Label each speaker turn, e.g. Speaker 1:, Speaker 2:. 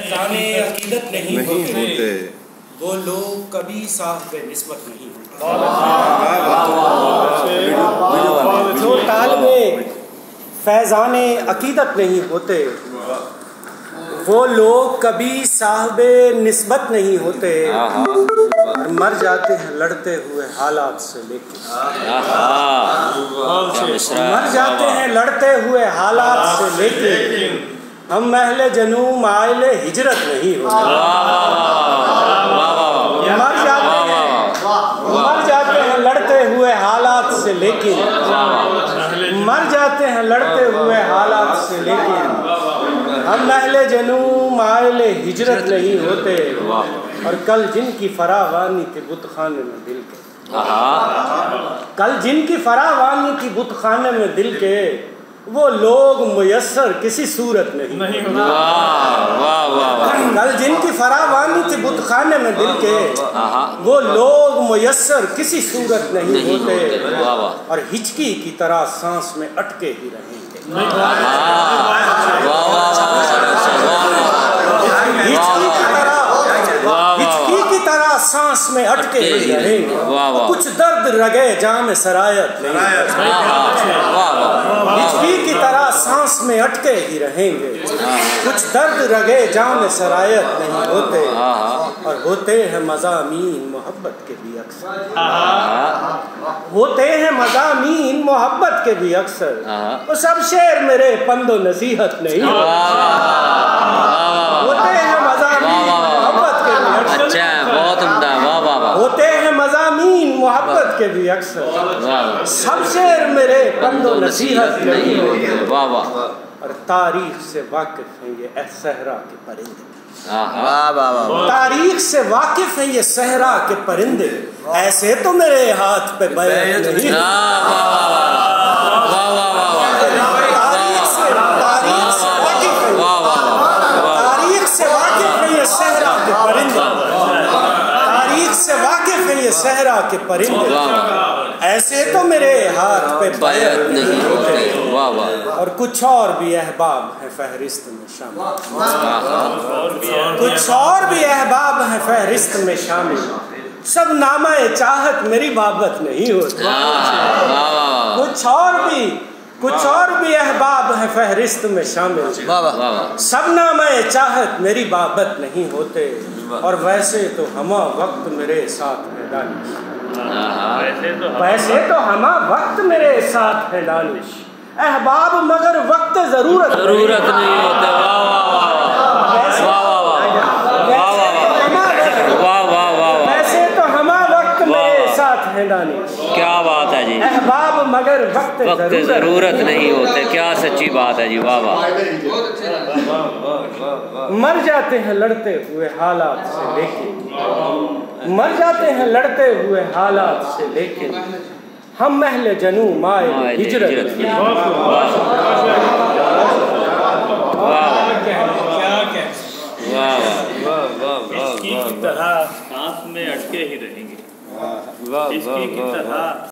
Speaker 1: فیضان عقیدت نہیں ہوتے وہ لوگ کبھی صاحب نسبت نہیں ہوتے۔ جو طالب فیضان عقیدت نہیں ہوتے وہ لوگ کبھی صاحب نسبت نہیں ہوتے، اور مر جاتے ہیں لڑتے ہوئے حالات سے لیکن مر جاتے ہیں لڑتے ہوئے حالات سے لیکن ہم اہل جنوں مائل ہجرت نہیں ہوتے۔ مر جاتے ہیں لڑتے ہوئے حالات سے لیکن مر جاتے ہیں لڑتے ہوئے حالات سے لیکن ہم اہل جنوں مائل ہجرت نہیں ہوتے، اور کل جن کی فراوانی تھی بت خانے میں دل کے، کل جن کی فراوانی تھی بت خانے میں دل کے وہ لوگ میسر کسی صورت نہیں۔ کل جن کی فراوانی تھی بت خانے میں دل کے وہ لوگ میسر کسی صورت نہیں ہوتے، اور ہچکی کی طرح سانس میں اٹکے ہی رہیں گے۔ ہچکی کی طرح سانس میں اٹکے ہی رہیں گے، کچھ درد رگے جام سرایت نہیں، ہچکی کی طرح سانس میں اٹکے ہی رہیں گے، کچھ درد رگے جام سرایت نہیں ہوتے، اور ہوتے ہیں مضامین محبت کے بھی اکثر، ہوتے ہیں مضامین محبت کے بھی اکثر، وہ سب شعر میرے پند و نصیحت نہیں ہوتے ہیں مضامین محبت کے بھی اکثر، ہوتے ہیں مضامین محبت کے بھی اکثر، سب شعر میرے پند و نصیحت نہیں ہوتے، اور تاریخ سے واقف ہیں یہ صحرا کے پرندے، تاریخ سے واقف ہیں یہ صحرا کے پرندے، ایسے تو میرے ہاتھ پہ بیعت نہیں، تاریخ سے واقف ہیں یہ صحرا کے پرندے، تاریخ سے واقف ہیں یہ صحرا کے پرندے، ایسے تو میرے ہاتھ پہ بیعت نہیں ہوتے، اور کچھ اور بھی احباب ہیں فہرست میں شامل، کچھ اور بھی احباب ہیں فہرست میں شامل، سب نامہ چاہت میری بابت نہیں ہوتے، کچھ اور بھی احباب ہیں فہرست میں شامل، سب نامہ چاہت میری بابت نہیں ہوتے، اور ویسے تو ہمہ وقت میرے ساتھ ہے دانش، ویسے تو ہمہ وقت میرے ساتھ ہے دانش، احباب مگر وقت ضرورت نہیں ہوتے، ویسے تو ہمہ وقت میرے ساتھ ہے دانش،
Speaker 2: کیا بات ہے جی،
Speaker 1: احباب مگر وقت
Speaker 2: ضرورت نہیں ہوتے، کیا سچی بات ہے جی، واہ واہ۔
Speaker 1: مر جاتے ہیں لڑتے ہوئے حالات سے لیکن مر جاتے ہیں لڑتے ہوئے حالات سے لیکن ہم اہل جنوں مائل ہجرت نہیں،
Speaker 3: اس کی طرح سانس میں اٹکے ہی رہیں گے، اس کی طرح